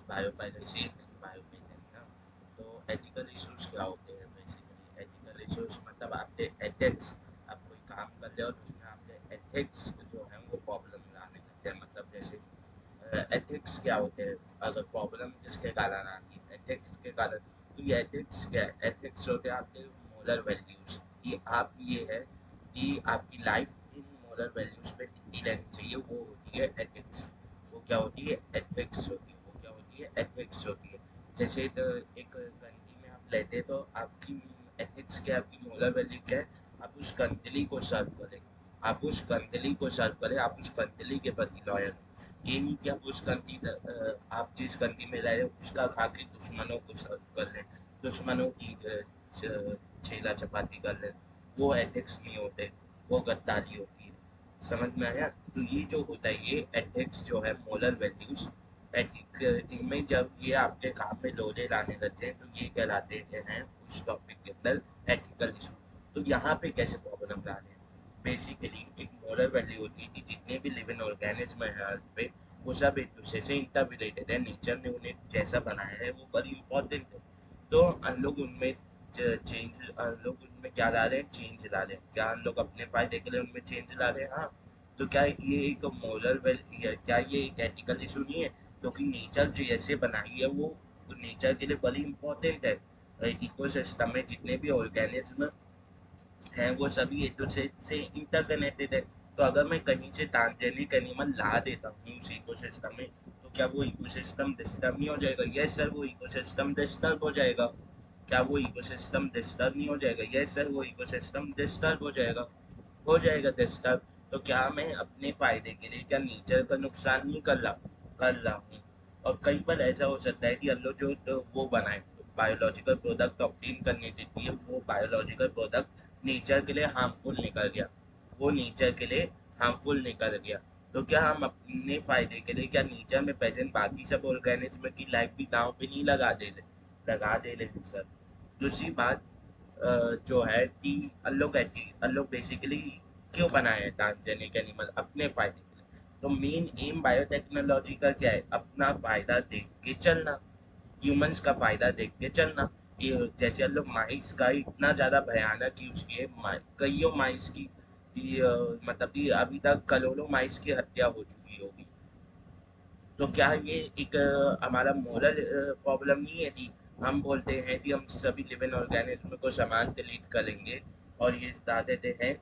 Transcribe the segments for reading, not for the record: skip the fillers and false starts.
Biopiracy and बायोमेथन ना। तो ethical issues क्या होते हैं? बेसिकली एथिकल इश्यूज मतलब आपके एथिक्स, आप कोई काम कर रहे हो और उसमें आपके एथिक्स जो है वो प्रॉब्लम लाने लगते हैं। मतलब जैसे एथिक्स क्या होते हैं? अगर प्रॉब्लम किसके कारण आती है? एथिक्स के कारण। तो ये एथिक्स क्या है? एथिक्स होते हैं आपके मोरल वैल्यूज कि आप ये है कि आपकी लाइफ इन मोरल वैल्यूज पे टिकी रहनी चाहिए, वो होती है एथिक्स। वो क्या होती है? एथिक्स होती है। वो क्या होती है? एथिक्स होती है। जैसे तो एक कंट्री में आप रहते तो आपकी एथिक्स क्या है? आपकी मोरल वैल्यू क्या है? आप उस कंट्री को सर्व करें, आप उस कंट्री को सर्व करें, आप उस कंट्री के प्रति लॉयल। ये नहीं कि आप उस कंट्री आप जिस कंट्री में रह रहे हो उसका खा के दुश्मनों को सर्व कर लें, दुश्मनों की छेला चपाती कर लें। वो एथिक्स नहीं होते, वो गद्दारी होती है। समझ में आया? तो ये जो होता है ये एथिक्स जो है मोरल वैल्यूज, एथिक इनमें जब ये आपके काम में लोले लाने लगते हैं तो ये कहलाते हैं उस टॉपिक के अंदर एथिकल इशू। तो यहाँ पे कैसे प्रॉब्लम ला रहे हैं? बेसिकली एक मोरल वैल्यू होती है कि जितने भी लिविंग ऑर्गेनिज्म है अर्थ पे वो सब एक दूसरे से इंटर रिलेटेड है। नेचर ने उन्हें जैसा बनाया है वो बड़ी इंपॉर्टेंट है। तो हम लोग उनमें चेंज, हम लोग उनमें क्या ला रहे हैं? चेंज ला रहे हैं। क्या हम लोग अपने फायदे के लिए उनमें चेंज ला रहे हैं? हाँ। तो क्या ये एक मोरल वेल, क्या ये एक एथिकल इशू नहीं है? क्योंकि नेचर जो ऐसे बनाई है वो नेचर के लिए बड़ी इंपॉर्टेंट है। इकोसिस्टम में जितने भी ऑर्गेनिज्म हैं वो सभी एक दूसरे से इंटरकनेक्टेड है। तो अगर मैं कहीं से ट्रांसजेनिक एनिमल ला देता हूँ उस इकोसिस्टम में तो क्या वो इकोसिस्टम डिस्टर्ब नहीं हो जाएगा? यस सर, वो इकोसिस्टम डिस्टर्ब हो जाएगा। क्या वो इकोसिस्टम डिस्टर्ब नहीं हो जाएगा? यस सर, वो इकोसिस्टम डिस्टर्ब हो जाएगा। हो जाएगा डिस्टर्ब। तो क्या मैं अपने फायदे के लिए क्या नेचर का नुकसान नहीं कर रहा हूँ? और कई बार ऐसा हो सकता है कि हम लोग जो तो वो बनाए बायोलॉजिकल प्रोडक्ट ऑब्टेन करने देती है वो बायोलॉजिकल प्रोडक्ट नेचर के लिए हार्मफुल निकल गया, वो नेचर के लिए हार्मफुल निकल गया। तो क्या हम अपने फायदे के लिए क्या नेचर में प्रेजेंट बाकी सब ऑर्गेनिज्म की लाइफ भी दांव पे नहीं लगा दे रहे हैं सर? दूसरी बात जो है कि अल्लोग बेसिकली क्यों बनाए हैं ट्रांसजेनिक एनिमल? अपने फायदे के लिए। तो मेन एम बायोटेक्नोलॉजी का क्या है? अपना फायदा देख के चलना, ह्यूमंस का फायदा देख के चलना। ये जैसे हम लोग माइस का इतना ज़्यादा भयानक यूज किए, कईयों माइस की मतलब कि अभी तक करोड़ों माइस की हत्या हो चुकी होगी। तो क्या ये एक हमारा मोरल प्रॉब्लम नहीं है कि हम बोलते हैं कि हम सभी लिविंग ऑर्गेनिज्म को समान ट्रीट करेंगे और ये बता देते हैं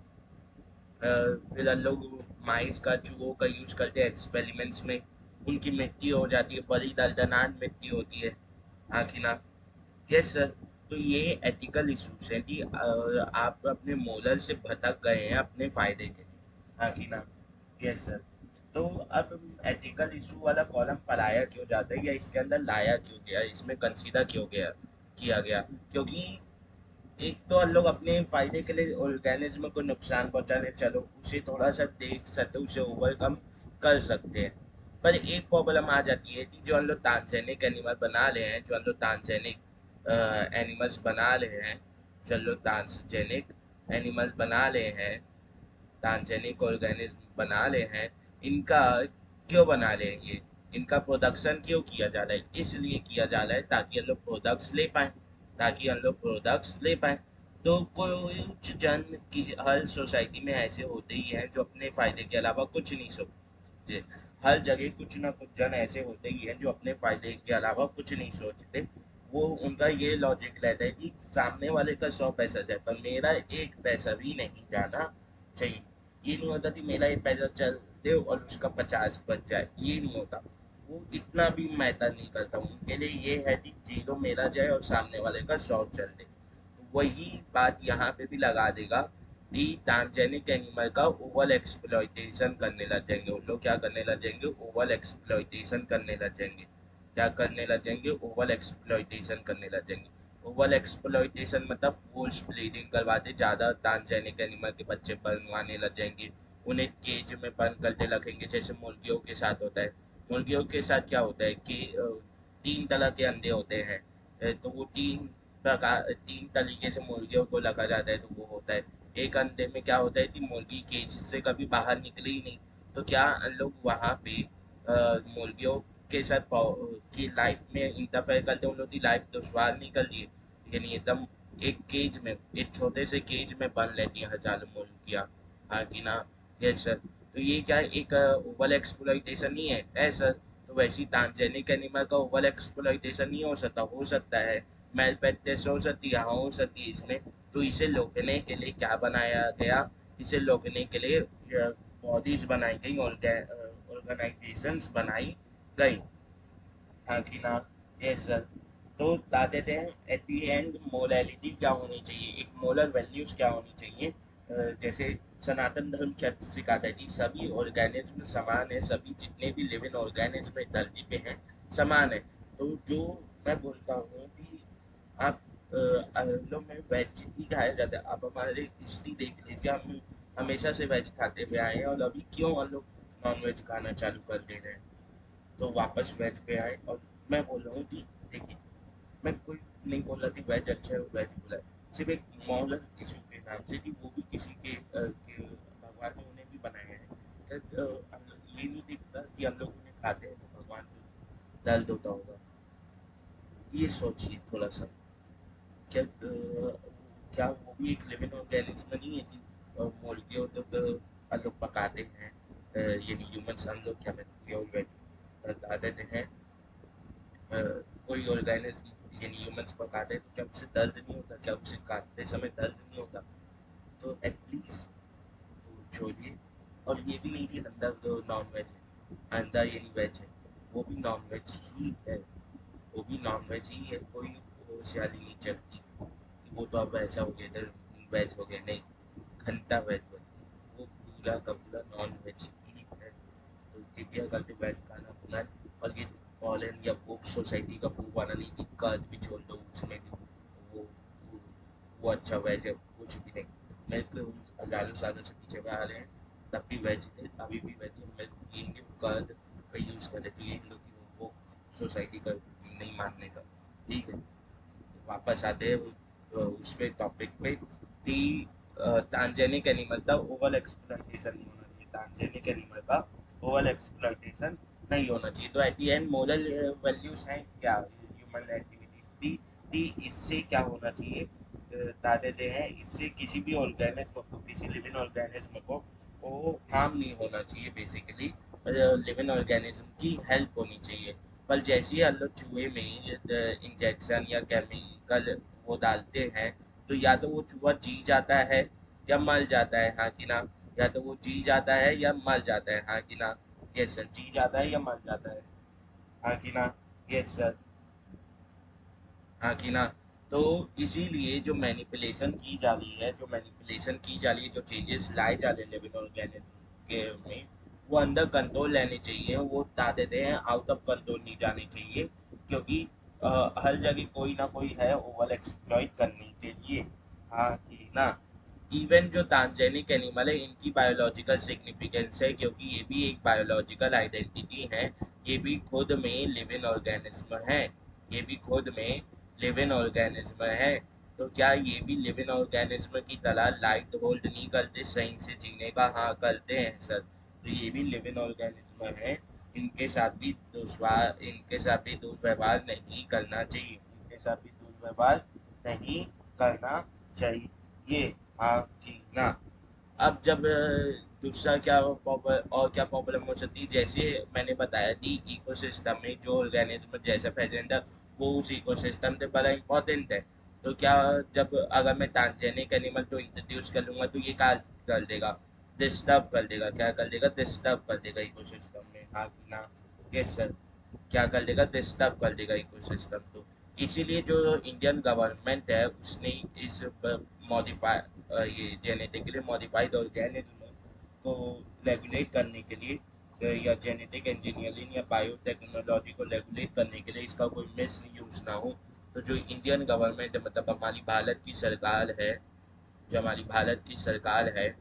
फिर हम लोग माइस का चूहों का यूज करते हैं एक्सपेरिमेंट्स में, उनकी मृत्यु हो जाती है, बड़ी दर्दनाक मृत्यु होती है। हाँ कि ना? Yes sir. तो ये एथिकल इश्यूज हैं कि आप अपने मोरल से भटक गए हैं अपने फायदे के लिए। हाँ कि ना? Yes sir. तो अब एथिकल इशू वाला कॉलम पढ़ाया क्यों जाता है या इसके अंदर लाया क्यों गया, इसमें कंसीडर क्यों गया किया गया? क्योंकि एक तो हम लोग अपने फायदे के लिए ऑर्गेनिज्म को नुकसान पहुंचाने चलो उसे थोड़ा सा देख सकते, उसे ओवरकम कर सकते हैं। पर एक प्रॉब्लम आ जाती है कि जो हम लोग ट्रांसजेनिक एनिमल बना रहे हैं, जो हम लोग ट्रांसजेनिक एनिमल्स बना रहे हैं, जो हम लोग ट्रांसजेनिक एनिमल्स बना रहे हैं, ट्रांसजेनिक ऑर्गेनिज्म बना रहे हैं, इनका क्यों बना रहे हैं ये? इनका प्रोडक्शन क्यों किया जा रहा है? इसलिए किया जा रहा है ताकि हम लोग प्रोडक्ट्स ले पाएँ, ताकि हम लोग प्रोडक्ट्स ले पाएँ। तो कुछ जन की हर सोसाइटी में ऐसे होते ही हैं जो अपने फ़ायदे के अलावा कुछ नहीं सोचते। हर जगह कुछ ना कुछ जन ऐसे होते ही हैं जो अपने फ़ायदे के अलावा कुछ नहीं सोचते। वो उनका ये लॉजिक रहता है कि सामने वाले का 100 पैसा जाए पर मेरा 1 पैसा भी नहीं जाना चाहिए। ये नहीं होता कि मेरा 1 पैसा चल दे और उसका 50 बच जाए, ये नहीं होता। वो इतना भी मैटर नहीं करता, उनके लिए ये है कि 0 मेरा जाए और सामने वाले का 100 चल दे। तो वही बात यहाँ पे भी लगा देगा कि ट्रांसजेनिक एनिमल का ओवर एक्सप्लॉइटेशन करने लग जाएंगे। उन लोग क्या करने लग जाएंगे? ओवर एक्सप्लॉइटेशन करने लग जाएंगे। क्या करने लग जाएंगे? ओवर एक्सप्लॉइटेशन करने लग जाएंगे। ओवर एक्सप्लॉइटेशन मतलब फोर्स ब्लीडिंग करवाते, ज़्यादा ट्रांसजेनिक एनिमल के बच्चे बनवाने लग जाएंगे, उन्हें केज में बंद करके रखेंगे जैसे मुर्गियों के साथ होता है। मुर्गियों के साथ क्या होता है कि 3 तरह के अंडे होते हैं। तो वो 3 तरीके से मुर्गियों को रखा जाता है। तो वो होता है, एक अंडे में क्या होता है कि मुर्गी केज से कभी बाहर निकली ही नहीं। तो क्या हम लोग वहाँ पे मुर्गियों के साथ की लाइफ में इंटरफेयर करते उन लोग की लाइफ दुश्वार नहीं कर लिए, लेकिन एकदम एक केज में, एक छोटे से केज में बन लेती है हजारों मुर्गियाँ। हाँ कि ना? Yes sir. तो ये क्या एक ओवर एक्सप्लॉइटेशन नहीं है सर? तो वैसी ट्रांसजेनिक एनिमल का ओवर एक्सप्लॉइटेशन नहीं हो सकता है। मेल प्रैक्टिस हो सकती है, हाँ हो सकती है इसमें। तो इसे रोकने के लिए क्या बनाया गया? इसे रोकने के लिए बॉडीज बनाई गई, ऑर्गेनाइजेशंस बनाई गई। हाँ कि ना? Yes sir. तो बता देते हैं एट द एंड मोरालिटी क्या होनी चाहिए, एक मोरल वैल्यूज क्या होनी चाहिए। जैसे सनातन धर्म क्या सिखाता है कि सभी ऑर्गेनिज्म समान है, सभी जितने भी लिविंग ऑर्गेनिज्म धरती पे हैं समान है। तो जो मैं बोलता हूँ कि आप लोग में वेज ही खाया जाता है। आप हमारे हिस्ट्री देख लीजिए, हम हमेशा से वेज खाते हुए आए हैं, और अभी क्यों हम लोग नॉन वेज खाना चालू कर दे रहे हैं? तो वापस वेज पे आए। और मैं बोल रहा हूँ कि देखिए, मैं कोई नहीं बोल रहा कि वेज अच्छा है, वेज बुरा है, सिर्फ एक मॉरल इशू के नाम से कि वो भी किसी के भगवान ने उन्हें भी बनाया है। हम लोग ये नहीं दिखता कि हम लोग उन्हें खाते हैं तो भगवान को दर्द होता होगा। ये सोचिए थोड़ा सा। क्या वो भी एक लिविंग ऑर्गेनिज्म नहीं है कि मुर्गियों तो हम लोग पकाते हैं, यानी ह्यूमन हम लोग क्या प्योर वेज बता देते हैं। अ, कोई ऑर्गेनिज्म यानी ह्यूमंस पकाते हैं तो क्या उसे दर्द नहीं होता? क्या उसे काटते समय दर्द नहीं होता? तो एटलीस्ट छोड़िए। और ये भी नहीं कि अंदर जो नॉन वेज है, अंदर यानी वेज है, वो भी नॉन वेज ही है, वो भी नॉन वेज ही है। कोई होशियारी नहीं चलती कि वो तो अब ऐसा हो गया था वेज हो गया, नहीं, घंटा वेज बन, वो पूरा का पूरा नॉन वेज ही है। तो कृपया करके वेज खाना बुरा है। और ये फॉरेन या वो सोसाइटी का वो वाला नहीं कि कर्ज भी छोड़ दो उसमें भी वो वो, वो अच्छा वेज है, कुछ भी नहीं। मिल्क हजारों सालों से पीछे में आ रहे हैं, तब भी वेज थे, अभी भी वेज है। मिल्क पियेंगे, कर्द का यूज़ कर लेते हैं इन लोग की वो सोसाइटी का नहीं मानने का। ठीक है, वापस आते हैं उस पे टॉपिक पे कि ट्रांसजेनिक एनिमल का ओवर एक्सप्लॉइटेशन नहीं होना चाहिए, ट्रांसजेनिक एनिमल का ओवर एक्सप्लॉइटेशन नहीं होना चाहिए। तो at the end moral values हैं क्या ह्यूमन एक्टिविटीज की, इससे क्या होना चाहिए? बता देते हैं, इससे किसी भी ऑर्गेनिज्म को, किसी लिविंग ऑर्गेनिज्म को वो हार्म नहीं होना चाहिए। बेसिकली लिविंग ऑर्गेनिज्म की हेल्प होनी चाहिए। पर जैसे ही हम लोग चूहे में इंजेक्शन या केमिकल वो डालते हैं, तो या तो वो चूहा जी जाता है या मर जाता है, हाँ कि ना? या तो वो जी जाता है या मर जाता है, हाँ कि ना? यस सर, जी जाता है या मर जाता है, हाँ कि ना? यस सर, हाँ कि ना? तो इसीलिए जो मैनिपुलेशन की जा रही है, जो मैनिपुलेशन की जा रही है, जो चेंजेस लाए जा रहे हैं लिविंग ऑर्गेनिज्म के में, वो अंडर कंट्रोल लेने चाहिए। वो बता देते हैं आउट ऑफ कंट्रोल नहीं जाने चाहिए, क्योंकि हर जगह कोई ना कोई है ओवर एक्सप्लॉइट करने के लिए, हाँ कि ना? इवन जो ट्रांसजेनिक एनिमल है, इनकी बायोलॉजिकल सिग्निफिकेंस है, क्योंकि ये भी एक बायोलॉजिकल आइडेंटिटी है। ये भी खुद में लिविंग ऑर्गेनिज्म है, ये भी खुद में लिविंग ऑर्गेनिज्म है। तो क्या ये भी लिविंग ऑर्गेनिज्म की तरह लाइट होल्ड नहीं करते सही से जीने का? हाँ करते हैं सर। तो ये भी लिविंग ऑर्गेनिज्म है, इनके साथ भी इनके साथ भी दुर्व्यवहार नहीं करना चाहिए, इनके साथ भी दुर्व्यवहार नहीं करना चाहिए, हाँ कि ना? अब जब दूसरा क्या और क्या प्रॉब्लम हो सकती है, जैसे मैंने बताया कि इकोसिस्टम में जो ऑर्गेनिज्म जैसा प्रेजेंट है, वो उस इकोसिस्टम से बड़ा इम्पोर्टेंट है। तो क्या जब अगर मैं ट्रांसजेनिक एनिमल को इंट्रोड्यूस कर लूँगा तो ये क्या कर देगा? डिस्टर्ब कर देगा। क्या कर देगा? डिस्टर्ब कर देगा इकोसिस्टम में, हाँ कि ना? Yes sir. क्या कर देगा? डिस्टर्ब कर देगा इकोसिस्टम। तो इसीलिए जो इंडियन गवर्नमेंट है उसने इस मॉडिफाई ये जेनेटिकली मॉडिफाइड ऑर्गेनिज्म को रेगुलेट करने के लिए, या जेनेटिक इंजीनियरिंग या बायोटेक्नोलॉजी को रेगुलेट करने के लिए इसका कोई मिस यूज़ ना हो। तो जो इंडियन गवर्नमेंट है, मतलब हमारी भारत की सरकार है, जो हमारी भारत की सरकार है,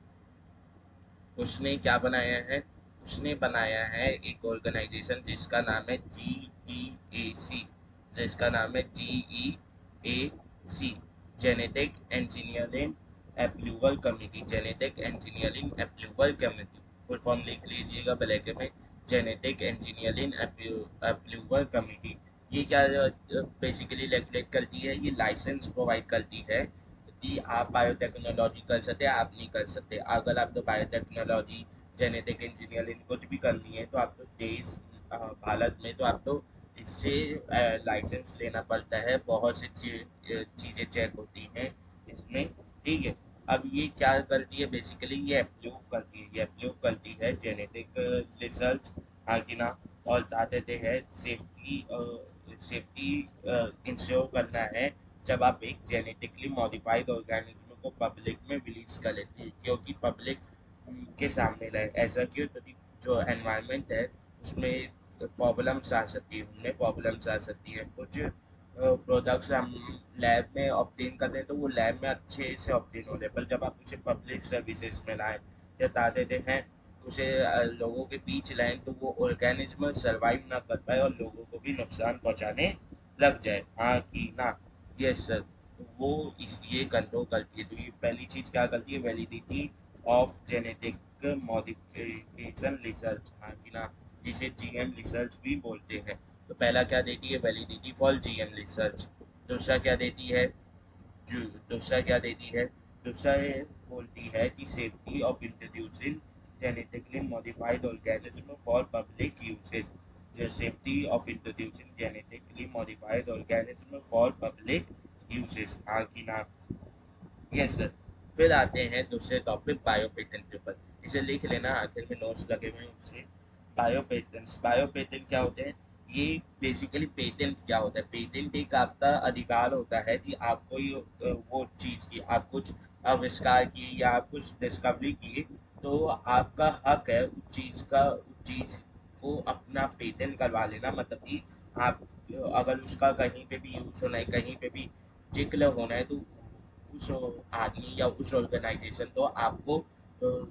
उसने क्या बनाया है? उसने बनाया है एक ऑर्गेनाइजेशन जिसका नाम है GEAC, जिसका नाम है GEAC, genetic engineering approval committee, genetic engineering approval committee. Full form लिख लीजिएगा ब्लैक में, जेनेटिक इंजीनियरिंग अप्रूवल कमिटी। ये क्या बेसिकली रेगुलेट करती है, ये लाइसेंस प्रोवाइड करती है कि आप बायोटेक्नोलॉजी कर सकते हैं, आप नहीं कर सकते। अगर आप तो बायोटेक्नोलॉजी जेनेटिक इंजीनियरिंग कुछ भी करनी है तो आप तो देश भारत में तो आप तो इससे लाइसेंस लेना पड़ता है, बहुत सी चीज़ें चेक होती हैं इसमें, ठीक है। अब ये क्या करती है बेसिकली, ये अप्रूव करती है, ये अप्रूव करती है जेनेटिक रिसर्च, हाँ कि ना। और बता देते हैं सेफ्टी, सेफ्टी इंश्योर करना है जब आप एक जेनेटिकली मॉडिफाइड ऑर्गेनिज्म को पब्लिक में रिलीज कर लेते हैं, क्योंकि पब्लिक के सामने रहे। ऐसा क्यों, क्योंकि जो एनवायरनमेंट है उसमें प्रॉब्लम्स आ सकती है, उनमें प्रॉब्लम्स आ सकती है। कुछ प्रोडक्ट्स हम लैब में ऑब्टेन कर रहे हैं तो वो लैब में अच्छे से ऑब्टेन हो रहे हैं, पर जब आप उसे पब्लिक सर्विसेज में लाएं या बता देते हैं उसे लोगों के बीच लाएं तो वो ऑर्गेनिज्म सर्वाइव ना कर पाए और लोगों को भी नुकसान पहुंचाने लग जाए, हाँ कि ना। Yes sir. तो वो इसलिए कंट्रोल करती है। तो ये पहली चीज़ क्या करती है, validity of genetic modification research, हाँ कि ना, जिसे जीएम रिसर्च भी बोलते हैं। तो पहला क्या देती है, वैलिडिटी फॉर जीएम रिसर्च। दूसरा क्या देती है, जो दूसरा क्या देती है, दूसरा ये बोलती है कि safety of introducing genetically modified organism for public usage. जो safety of introducing genetically modified organism for public usage, हाँ कि ना। Yes sir. फिर आते हैं दूसरे टॉपिक बायो पेटेंट के ऊपर, इसे लिख लेना, आखिर में नोट्स लगे हुए हैं उससे। बायो पेटेंट्स, बायो पेटेंट क्या होते हैं, ये बेसिकली पेटेंट क्या होता है, पेटेंट एक आपका अधिकार होता है कि आप कोई वो चीज़ की, आप कुछ आविष्कार किए या आप कुछ डिस्कवरी किए, तो आपका हक है उस चीज़ का, उस चीज़ को अपना पेटेंट करवा लेना। मतलब कि आप अगर उसका कहीं पे भी यूज होना है, कहीं पे भी जिक्र होना है, तो उस आदमी या उस ऑर्गेनाइजेशन को आपको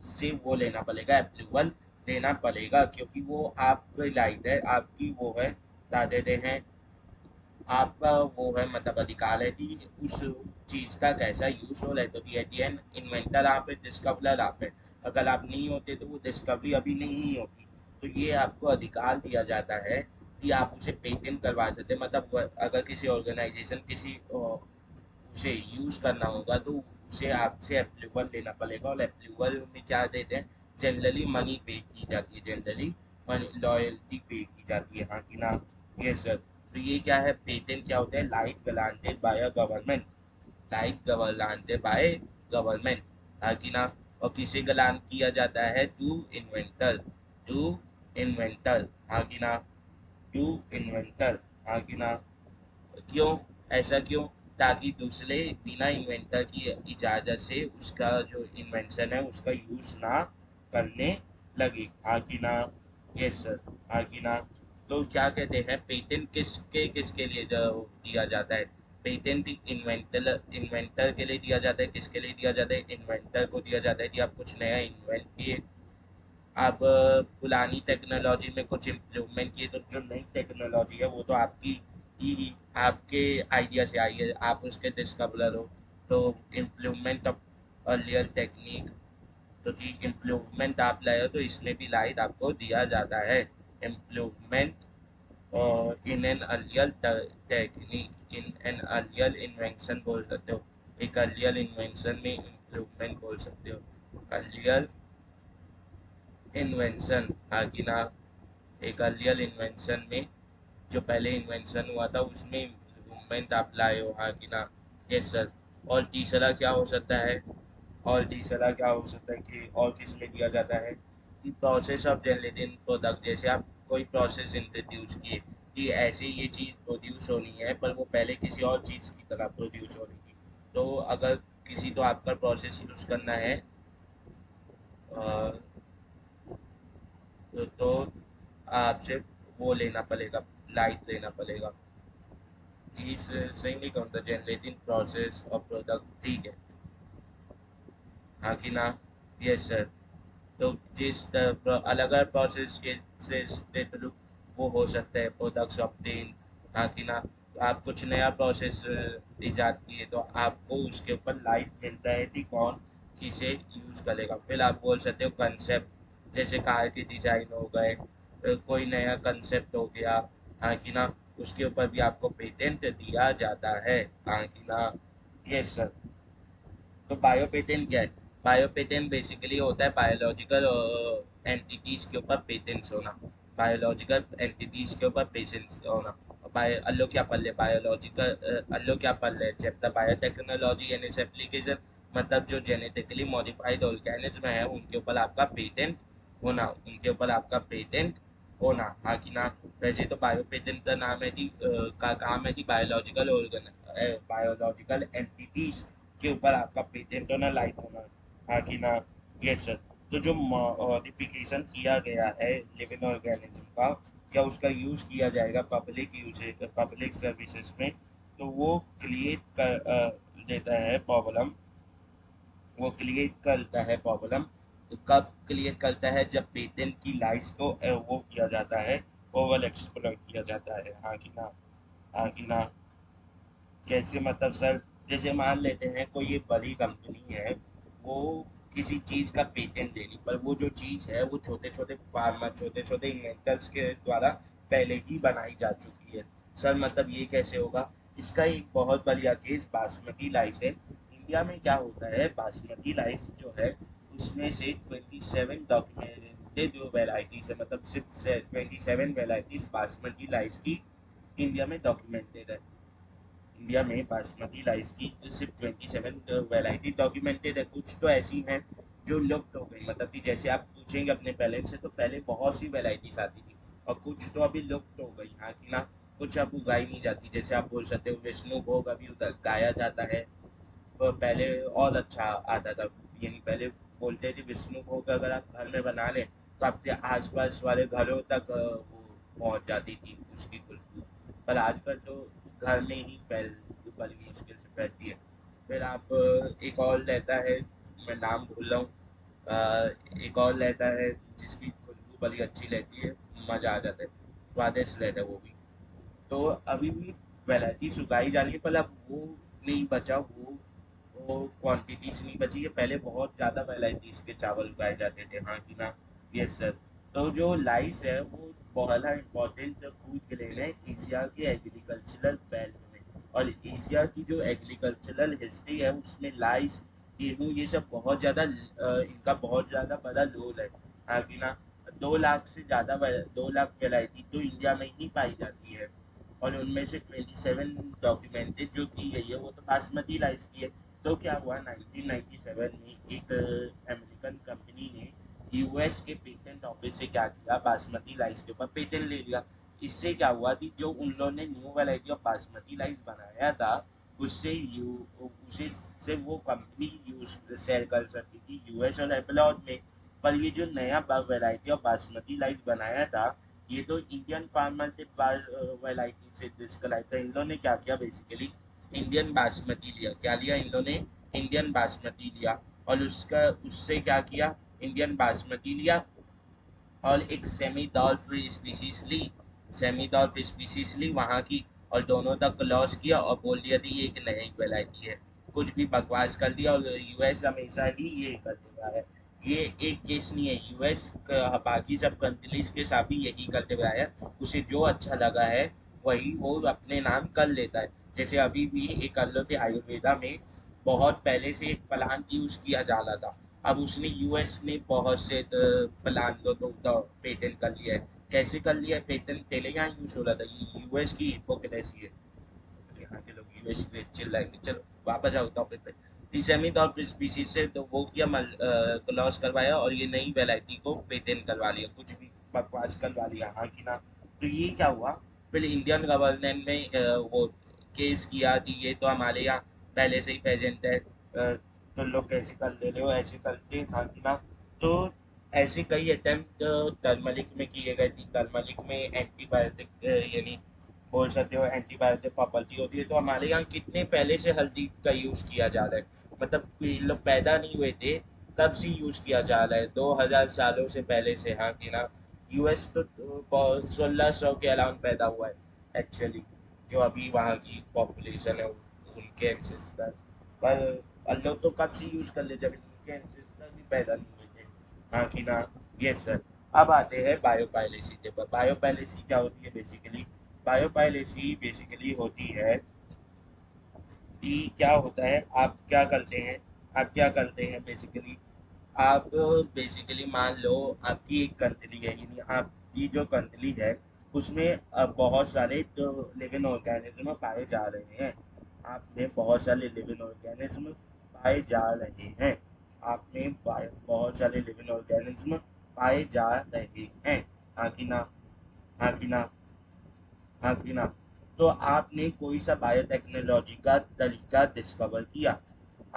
से वो लेना पड़ेगा, अप्रूवल लेना पड़ेगा, क्योंकि वो आपकी लाइट है, आपकी वो है, बता देते हैं आपका वो है, मतलब अधिकार है कि उस चीज़ का कैसा यूज हो रहा है। तो एट द एंड इन्वेंटर आप है, डिस्कवरर आप है। अगर आप नहीं होते तो वो डिस्कवरी अभी नहीं होती। तो ये आपको अधिकार दिया जाता है कि आप उसे पेटेंट करवा सकते हैं। मतलब अगर किसी ऑर्गेनाइजेशन किसी उसे यूज़ करना होगा तो उसे आपसे अप्रूवल लेना पड़ेगा, और अप्रूवल में क्या देते हैं, जनरली मनी पे की जाती है, जनरली मनी लॉयल्टी पे की जाती है, हाँ कि ना। ये सर। तो ये क्या है, पेटेंट क्या होता है, light granted by a government, light granted by government, हाँ कि ना। और किसे ग्रांट किया जाता है, टू इन्वेंटर, टू इन्वेंटर, हाँ कि ना, टू इन्वेंटर, हाँ कि ना। क्यों, ऐसा क्यों, ताकि दूसरे बिना इन्वेंटर की इजाज़त से उसका जो इन्वेंशन है उसका यूज़ ना करने लगे, हाँ कि ना। यस सर, हाँ कि ना। तो क्या कहते हैं, पेटेंट किसके किसके लिए दिया जाता है, पेटेंट इन्वेंटर, इन्वेंटर के लिए दिया जाता है। किसके लिए दिया जाता है, इन्वेंटर को दिया जाता है कि आप कुछ नया इन्वेंट किए, आप पुरानी टेक्नोलॉजी में कुछ इम्प्रूवमेंट किए, तो जो नई टेक्नोलॉजी है वो तो आपकी ही आपके आइडिया से आई है, आप उसके डिस्कवरर हो। तो इम्प्रूवमेंट ऑफ अर्लियर टेक्निक, तो जी इम्प्रूवमेंट आप लाए हो तो इसमें भी लाइट आपको दिया जाता है। Improvement in an earlier technique, in an earlier invention बोल सकते हो, एक अर्लियर इन्वेंशन में इम्प्रूवमेंट बोल सकते हो, अर्लियर इन्वेंशन, हाँ कि ना। एक अर्लियर इन्वेंशन में जो पहले इन्वेंशन हुआ था उसमें इम्प्रूवमेंट आप लाए हो, हाँ कि ना। Yes sir. और तीसरा क्या हो सकता है, और तीसरा क्या हो सकता है कि और किस में दिया जाता है, कि प्रोसेस ऑफ जनरेटिंग प्रोडक्ट, जैसे आप कोई प्रोसेस इंट्रोड्यूस किए कि ऐसे ये चीज़ प्रोड्यूस होनी है पर वो पहले किसी और चीज़ की तरह प्रोड्यूस हो रही थी। तो अगर किसी तो आपका प्रोसेस यूज़ करना है तो आपसे वो लेना पड़ेगा, लाइट लेना पड़ेगा। इस सही नहीं कहूँगा, जनरेटिंग प्रोसेस और प्रोडक्ट, ठीक है, हाँ कि ना। Yes sir. तो जिस अलग अलग प्रोसेस के से थ्रू वो हो सकता है प्रोडक्ट्स ऑब्टेन, हाँ कि ना। तो आप कुछ नया प्रोसेस ईजाद किए तो आपको उसके ऊपर लाइट मिलता है कि कौन किसे यूज़ करेगा। फिर आप बोल सकते हो कंसेप्ट, जैसे कार के डिज़ाइन हो गए, कोई नया कंसेप्ट हो गया, हाँ कि ना, उसके ऊपर भी आपको पेटेंट दिया जाता है, हाँ कि ना। Yes sir. तो बायो पेटेंट क्या है? बायो पेटेंट बेसिकली होता है बायोलॉजिकल एंटिटीज के ऊपर पेटेंट्स होना, बायोलॉजिकल एंटिटीज के ऊपर पेटेंट्स होना। बायो अल्लो क्या पढ़ ले, बायोलॉजिकल अल्लो क्या पढ़ ले, chapter biotechnology and its application, मतलब जो जेनेटिकली मॉडिफाइड ऑर्गेनिज्म है उनके ऊपर आपका पेटेंट होना, उनके ऊपर आपका पेटेंट होना, हाँ कि ना। वैसे तो बायो पेटेंट का नाम है थी का काम है थी बायोलॉजिकल ऑर्गन, बायोलॉजिकल एंटिटीज के ऊपर आपका पेटेंट होना, लाइक होना, हाँ कि ना। Yes sir. तो जो मॉडिफिकेशन किया गया है लिविंग ऑर्गेनिज्म का, क्या उसका यूज़ किया जाएगा पब्लिक यूजेज, पब्लिक सर्विसेज में, तो वो क्रिएट कर देता है प्रॉब्लम, वो क्रिएट करता है प्रॉब्लम। तो कब क्रिएट करता है? जब पेटेंट की लाइफ को वो किया जाता है, ओवर एक्सप्लॉइट किया जाता है, हाँ कि ना, हाँ कि ना। कैसे मतलब सर? जैसे मान लेते हैं कोई एक बड़ी कंपनी है, वो किसी चीज़ का पेटेंट ले ली, पर वो जो चीज़ है वो छोटे छोटे फार्मर, छोटे छोटे इन्वेंटर्स के द्वारा पहले ही बनाई जा चुकी है। सर मतलब ये कैसे होगा? इसका एक बहुत बढ़िया केस बासमती राइस है। इंडिया में क्या होता है, बासमती राइस जो है उसमें से 27 डॉक्यूमेंटेड जो वेराइटीज है, मतलब सिर्फ 27 वेराइटीज बासमती राइस की इंडिया में डॉक्यूमेंटेड है। इंडिया में बासमती राइस की सिर्फ 27 वैरायटी डॉक्यूमेंटेड है। कुछ तो ऐसी हैं जो लुप्त हो गई, मतलब कि जैसे आप पूछेंगे अपने पेरेंट्स से तो पहले बहुत सी वैरायटीज आती थी, और कुछ तो अभी लुप्त हो गई, हाँ कि ना। कुछ अब उगाई नहीं जाती, जैसे आप बोल सकते हो विष्णु भोग अभी उगाया जाता है, वो पहले और अच्छा आता था। यानी पहले बोलते थे विष्णु भोग अगर आप घर में बना लें तो आपके आसपास वाले घरों तक वो पहुंच जाती थी उसकी खुशबू, पर आजकल तो घर में ही बड़ी मुश्किल से फैलती है। फिर आप एक और रहता है, मैं नाम भूल रहा हूँ, एक और रहता है जिसकी खुशबू बड़ी अच्छी रहती है, मज़ा आ जाता है, स्वादिष्ट रहता है वो भी। तो अभी भी वैरायटीज उगाई जा रही है, पर अब वो नहीं बचा, वो क्वांटिटीज नहीं बची है। पहले बहुत ज़्यादा वैरायटीज के चावल उगाए जाते थे, हाँ कि ना। Yes sir. तो जो लाइस है वो बहुत इम्पोर्टेंट फूड ग्रेन है एशिया के एग्रीकल्चरल बेल्ट में, और एशिया की जो एग्रीकल्चरल हिस्ट्री है उसमें लाइस, गेहूँ, ये सब बहुत ज़्यादा इनका बहुत ज़्यादा बड़ा रोल है, हाँ कि ना। 2 लाख से ज़्यादा 2 लाख वैरायटी तो इंडिया में ही पाई जाती है, और उनमें से 27 डॉक्यूमेंटेड जो की गई है वो तो बासमती राइस की है। तो क्या हुआ, 1997 में एक अमेरिकन कंपनी ने यूएस के पेटेंट ऑफिस से क्या किया, बासमती राइस के ऊपर पेटेंट ले लिया। इससे क्या हुआ कि जो उन लोगों ने new variety of basmati rice बनाया था, उससे उसे से वो कंपनी यूज सेल कर सकती थी यूएस और अब्रॉड में। पर ये जो नया वैरायटी ऑफ बासमती राइस बनाया था, ये तो इंडियन फार्मर के पास वैरायटी से डिस्क्राइब था। इन लोगों ने क्या किया बेसिकली, इंडियन बासमती लिया, क्या लिया इन लोगों ने, इंडियन बासमती लिया, और उसका उससे क्या किया, इंडियन बासमती लिया और एक सेमी डॉल्फ स्पीसीज ली, सेमी डॉल्फ स्पीसीज ली वहाँ की, और दोनों तक लॉस किया और बोल दिया थी ये एक नई वेराइटी है। कुछ भी बकवास कर दिया, और यूएस हमेशा ही ये करते रहा है। ये एक केस नहीं है, यूएस बाकी सब कंट्रीज के साथ भी यही करते हुए आया है। उसे जो अच्छा लगा है वही वो अपने नाम कर लेता है। जैसे अभी भी एक अलग आयुर्वेदा में बहुत पहले से एक प्लांट यूज किया जा रहा था, अब उसने यूएस ने बहुत से प्लान तो पेटेंट कर लिया है। कैसे कर लिया है पेटेंट, पहले यहाँ यूज हो रहा था, ये यूएस की हिपोक्रेसी है। यहाँ के लोग यूएस में चिल्लाएंगे। चलो वापस आओ टॉपिक पे। डिसमित और स्पीसीज से तो वो किया, लॉस करवाया और ये नई वेराइटी को पेटेंट करवा लिया, कुछ भी बकवास करवा लिया, हाँ कि ना। तो ये क्या हुआ, फिर इंडियन गवर्नमेंट ने वो केस किया कि ये तो हमारे यहाँ पहले से ही प्रेजेंट है, तो लोग कैसे कर ले रहे हो, ऐसे करते, हाँ कि ना। तो ऐसे कई अटेम्प्ट टर्मरिक में किए गए थे। टर्मरिक में एंटीबायोटिक यानी बोल सकते हो एंटीबायोटिक प्रॉपर्टी होती है, तो हमारे यहाँ कितने पहले से हल्दी का यूज़ किया जा रहा है, मतलब ये लोग पैदा नहीं हुए थे तब से यूज़ किया जा रहा है, 2000 सालों से पहले से, हाँ कि ना। यूएस तो 1600 के अराउंड पैदा हुआ है एक्चुअली, जो अभी वहाँ की पॉपुलेशन है उनके एंसेस्टर्स। पर हम लोग तो कब से यूज़ कर ले जब इनके एंसेस्टर भी पैदा नहीं हुए थे, हाँ कि ना। Yes sir. अब आते हैं बायोपायलेसी के पर। बायोपायलेसी क्या होती है बेसिकली? बायोपायलेसी बेसिकली होती है कि क्या होता है, आप क्या करते हैं बेसिकली, आप बेसिकली मान लो आपकी एक कंट्री है, यानी आपकी जो कंट्री है उसमें बहुत सारे जो लिविंग ऑर्गेनिज्म पाए जा रहे हैं। आपने बहुत सारे लिविंग ऑर्गेनिज्म पाए जा रहे हैं। आपने बहुत सारे लिविंग ऑर्गेनिज्म पाए जा रहे हैं। हाँ कि ना? हाँ कि ना? हाँ कि ना? तो आपने कोई सा बायोटेक्नोलॉजी का तरीका डिस्कवर किया,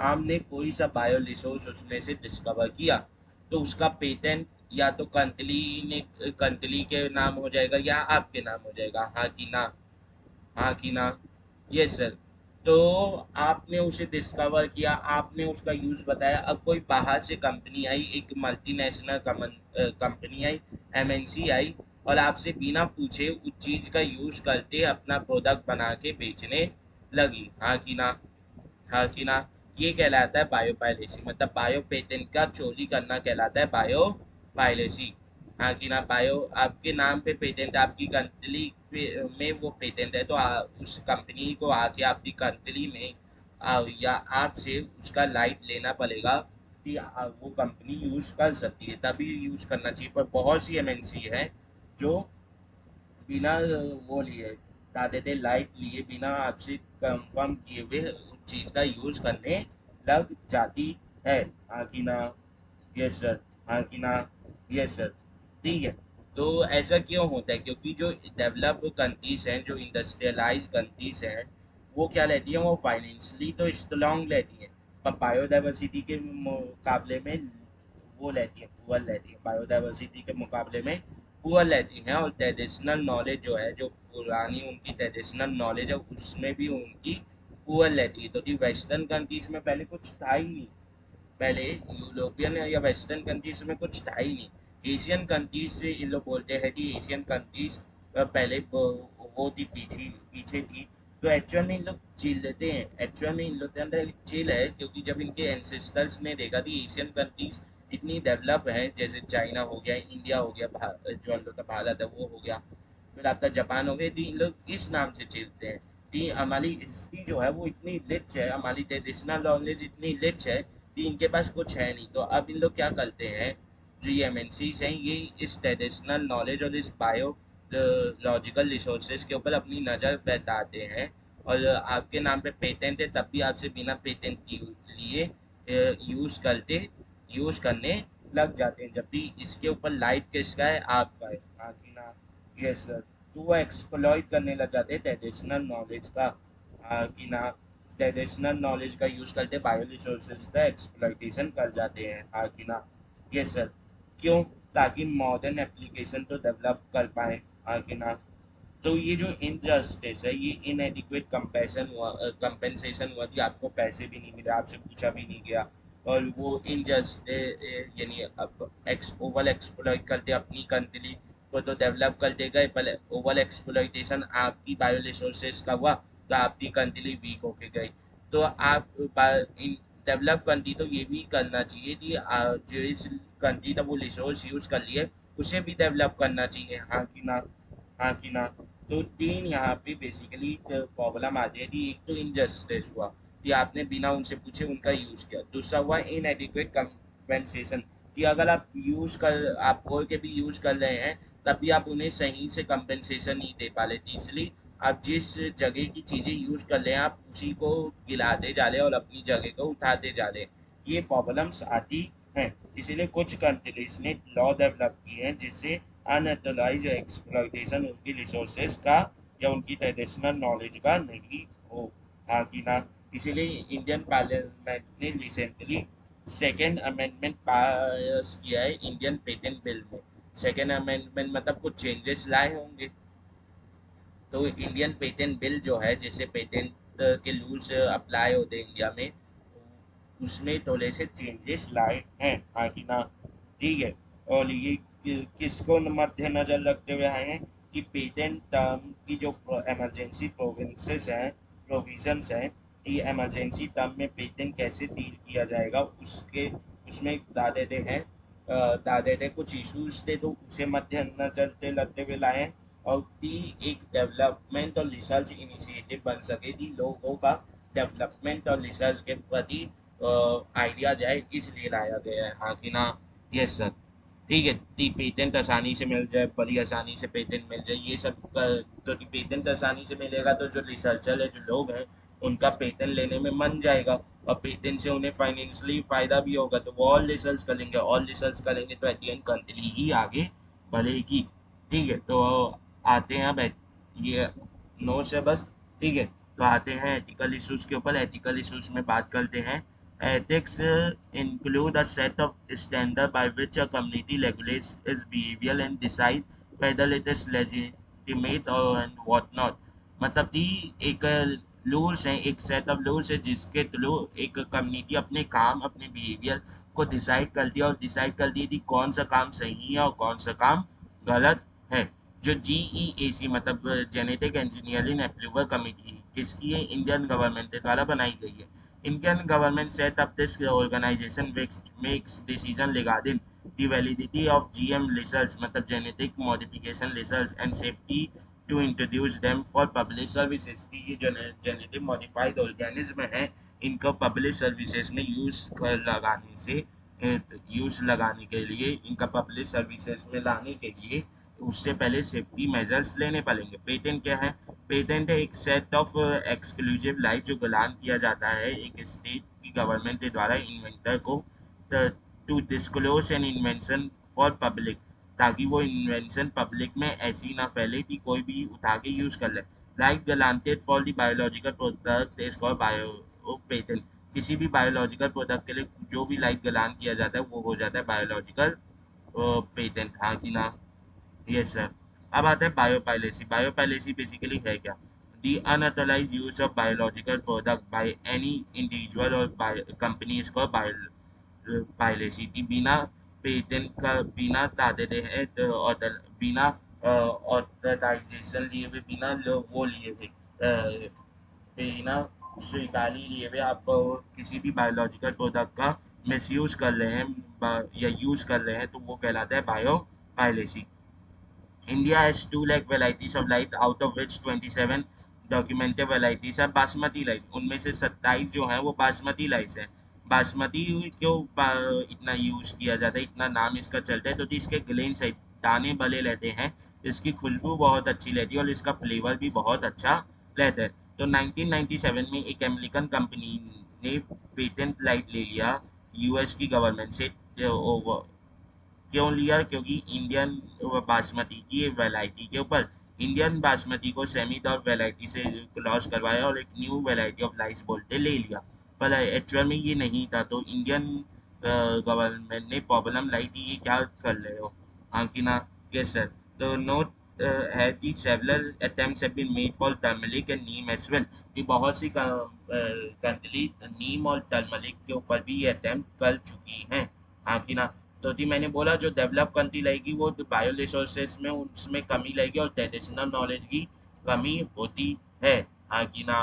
आपने कोई सा बायो रिसोर्स उसमें से डिस्कवर किया, तो उसका पेटेंट या तो कंतली के नाम हो जाएगा या आपके नाम हो जाएगा। हाँ कि ना? हाँ कि ना? Yes sir. तो आपने उसे डिस्कवर किया, आपने उसका यूज बताया। अब कोई बाहर से कंपनी आई, एक मल्टीनेशनल कंपनी आई, एमएनसी आई, और आपसे बिना पूछे उस चीज का यूज करके अपना प्रोडक्ट बना के बेचने लगी। हाँ कि ना? हाँ कि ना? ये कहलाता है बायो पायलेसी, मतलब बायो पेटेंट का चोरी करना कहलाता है बायो पायलेसी। हाँ कि ना? बायो आपके नाम पे पेटेंट, आपकी कंट्री में वो पेटेंट है, तो उस कंपनी को आके आपकी कंट्री में या आपसे उसका लाइट लेना पड़ेगा कि वो कंपनी यूज कर सकती है, तभी यूज करना चाहिए। पर बहुत सी एमएनसी है जो बिना वो लिए दादे दे लाइट लिए, बिना आपसे कंफर्म किए हुए उस चीज का यूज करने लग जाती है। हाँ कि ना? Yes sir. हाँ कि ना? Yes sir. ठीक है। तो ऐसा क्यों होता है? क्योंकि जो डेवलप कंट्रीज हैं, जो इंडस्ट्रियलाइज कंट्रीज हैं, वो क्या रहती है, वो फाइनेंशियली तो स्ट्रॉन्ग रहती है, पर बायोडाइवर्सिटी के मुकाबले में वो रहती है, पुअर रहती है, बायोडाइवर्सिटी के मुकाबले में पुअर रहती हैं। और ट्रेडिशनल नॉलेज जो है, जो पुरानी उनकी ट्रेडिशनल नॉलेज है, उसमें भी उनकी पुअर रहती है। तो जी वेस्टर्न कंट्रीज में पहले कुछ था ही नहीं, पहले यूरोपियन या वेस्टर्न कंट्रीज में कुछ था ही नहीं। एशियन कंट्रीज से इन लोग बोलते हैं कि एशियन कंट्रीज पहले वो थी, पीछे पीछे थी। तो एक्चुअल में इन लोग चिल लेते हैं, एक्चुअल में इन लोग के अंदर चिल है, क्योंकि जब इनके एंसेस्टर्स ने देखा कि एशियन कंट्रीज इतनी डेवलप है, जैसे चाइना हो गया, इंडिया हो गया, जो हम लोग का भारत है वो हो गया, फिर आपका जापान हो गया, तो इन लोग इस नाम से चिल्लते हैं कि हमारी हिस्ट्री जो है वो इतनी रिच है, हमारी ट्रेडिशनल नॉलेज इतनी रिच है कि इनके पास कुछ है नहीं। तो अब इन लोग क्या करते हैं, जो ये एमएनसीज हैं, ये इस ट्रेडिशनल नॉलेज और इस बायो लॉजिकल रिसोर्सेज के ऊपर अपनी नज़र बैठाते हैं। और आपके नाम पे पेटेंट है, तब भी आपसे बिना पेटेंट लिए यूज़ करने लग जाते हैं, जबकि इसके ऊपर लाइट किसका है? आपका है। हाँ कि ना? Yes sir. तो वो एक्सप्लॉइट करने लग जाते हैं ट्रेडिशनल नॉलेज का। हाँ कि ना? ट्रेडिशनल नॉलेज का यूज़ करते बायो रिसोर्सेज का एक्सप्लॉइटेशन कर जाते हैं। हाँ कि ना? Yes sir. क्यों? ताकि मॉडर्न एप्लीकेशन तो डेवलप कर पाए। हाँ कि ना? तो ये जो इनजस्टिस है, ये इनएडिक्वेट कंपेंसेशन हुआ कि आपको पैसे भी नहीं मिले, आपसे पूछा भी नहीं गया, और वो इनजस्ट यानी अब ओवर एक्सप्लॉइट करते अपनी कंट्री को, तो डेवलप करते गए, पर ओवर एक्सप्लॉइटेशन आपकी बायो रिसोर्सेज का हुआ, तो आपकी कंट्री वीक होके गई। तो आप डेवलप कंट्री तो ये भी करना चाहिए कि जो इस कंट्री का वो रिसोर्स यूज कर लिए, उसे भी डेवलप करना चाहिए। हाँ कि ना? हाँ कि ना? तो तीन यहाँ पे बेसिकली प्रॉब्लम आती है कि एक तो इनजस्टिस हुआ कि आपने बिना उनसे पूछे उनका यूज किया, दूसरा हुआ इनएडिक्वेट कंपेंसेशन कि अगर आप बोल के भी यूज कर रहे हैं, तब भी आप उन्हें सही से कंपेंसेशन नहीं दे पा रहे। तीसरी, आप जिस जगह की चीजें यूज कर रहे हैं, आप उसी को गिराते जा रहे हैं और अपनी जगह को उठाते जा रहे हैं। ये प्रॉब्लम्स आती हैं। इसीलिए कुछ कंट्रीज ने लॉ डेवलप किए हैं जिससे अनऑथराइज एक्सप्लॉइटेशन उनकी रिसोर्सेज का या उनकी ट्रेडिशनल नॉलेज का नहीं हो। हाँ कि ना? इसीलिए इंडियन पार्लियामेंट ने रिसेंटली सेकेंड अमेंडमेंट पास किया है इंडियन पेटेंट बिल में। सेकेंड अमेंडमेंट मतलब कुछ चेंजेस लाए होंगे। तो इंडियन पेटेंट बिल जो है, जिससे पेटेंट के रूल्स अप्लाई होते हैं इंडिया में, उसमें थोड़े से चेंजेस लाए हैं। हाँ कि ना? ठीक है। और ये किसको मद्देनजर रखते हुए आए हैं कि पेटेंट टर्म की जो इमरजेंसी प्रोविजंस हैं, ये इमरजेंसी टर्म में पेटेंट कैसे डील किया जाएगा, उसके उसमें बता देते हैं दादे थे, कुछ इश्यूज थे तो उसे मद्देनजर लगते हुए लाए, और ती एक डेवलपमेंट और रिसर्च इनिशिएटिव बन सके थी, लोगों का डेवलपमेंट और रिसर्च के प्रति आइडिया जाए, इसलिए लाया गया है। हाँ कि ना? Yes sir. ठीक है, पेटेंट आसानी से मिल जाए, बड़ी आसानी से पेटेंट मिल जाए, ये सब तो पेटेंट आसानी से मिलेगा तो जो रिसर्चर है, जो लोग हैं, उनका पेटेंट लेने में मन जाएगा, और पेटेंट से उन्हें फाइनेंशियली फायदा भी होगा, तो वो और रिसर्च करेंगे, और रिसर्च करेंगे तो एट द एंड कंट्री ही आगे बढ़ेगी। ठीक है, तो आते हैं अब ये नोट्स है बस। ठीक है, तो आते हैं एथिकल इश्यूज के ऊपर। एथिकल इश्यूज में बात करते हैं। Ethics include a set of standards by which a community regulates its behavior and decide whether it is legitimate or and what not। मतलब कि एक रूल्स हैं, एक सेट ऑफ रूल्स है जिसके थ्रू एक कम्युनिटी अपने काम, अपने बिहेवियर को डिसाइड करती है, और डिसाइड करती है कि कौन सा काम सही है और कौन सा काम गलत है। जो GEAC मतलब जेनेटिक इंजीनियरिंग अप्रूवल कमेटी किसकी है? इंडियन गवर्नमेंट के द्वारा बनाई गई है। Indian government set up this organization which makes decision regarding the validity of GM research मतलब genetic modification research and safety to introduce them for public services। कि ये genetic modified organism है, इनको public services में use लगाने के लिए, इनका पब्लिक सर्विसेज में लाने के लिए उससे पहले सेफ्टी मेजर्स लेने पड़ेंगे। पेटेंट क्या है? पेटेंट है एक सेट ऑफ एक्सक्लूसिव राइट जो गलान किया जाता है एक स्टेट की गवर्नमेंट के द्वारा इन्वेंटर को to disclose an invention for public, ताकि वो इन्वेंशन पब्लिक में ऐसी ना फैले कि कोई भी उठा के यूज कर ले। Right granted for the biological product is called bio patent. किसी भी बायोलॉजिकल प्रोडक्ट के लिए जो भी लाइट गलान किया जाता है वो हो जाता है बायोलॉजिकल पेटेंट। हाँ कि ना? Yes sir. अब आता है बायोपाइलेसी। बायोपाइलेसी बेसिकली है क्या? The unauthorized use of biological product by any individual or company इसको बायोपाइलेसी की बिना पेटेंट का, बिना तादे है तो बिना ऑथराइजेशन लिए हुए, बिना वो लिए हुए, बिना स्वीकारी लिए हुए आप किसी भी बायोलॉजिकल प्रोडक्ट का मिसयूज कर रहे हैं या यूज कर रहे हैं, तो वो कहलाता है बायोपाइलेसी। India has 2 lakh varieties of rice, out of which 27 documented varieties are basmati rice. उनमें से 27 जो है वो बासमती राइस है। बासमती क्यों इतना यूज किया जाता है, इतना नाम इसका चलता है, तो इसके ग्रेन सही दाने भले रहते हैं, इसकी खुशबू बहुत अच्छी रहती है और इसका फ्लेवर भी बहुत अच्छा रहता है। तो 1997 में एक अमेरिकन कंपनी ने पेटेंट राइट ले लिया यूएस की गवर्नमेंट से। क्यों लिया? क्योंकि इंडियन बासमती की वैरायटी के ऊपर, इंडियन बासमती को सेमी डॉट वैरायटी से क्रॉस करवाया और एक न्यू वैरायटी ऑफ राइस बोलते ले लिया, पर एक्चुअल में ये नहीं था। तो इंडियन गवर्नमेंट ने प्रॉब्लम लाई थी, ये क्या कर रहे हो? हाँ कि ना? Yes sir. तो नोट है कि several attempts have been made for turmeric and neem as well. कि बहुत सी कंट्री नीम और टर्मरिक के ऊपर भी ये अटेम्प्ट कर चुकी हैं। हाँ कि ना? तो जी मैंने बोला जो डेवलप कंट्री लाएगी वो बायो रिसोर्सेज में उसमें कमी लाएगी और ट्रेडिशनल नॉलेज की कमी होती है। हाँ कि ना?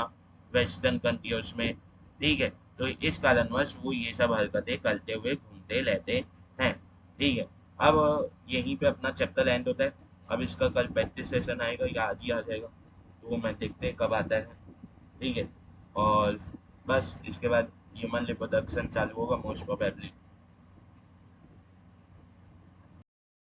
वेस्टर्न कंट्रियों में। ठीक है, तो इस कारणवश वो ये सब हरकतें करते हुए घूमते रहते हैं। ठीक है, अब यहीं पे अपना चैप्टर एंड होता है। अब इसका कल प्रैक्टिस सेशन आएगा या आज ही आ जाएगा, तो वो मैं देखते हैं कब आता है। ठीक है, और बस इसके बाद ह्यूमन रिप्रोडक्शन चालू होगा मोस्ट प्रोबेबली।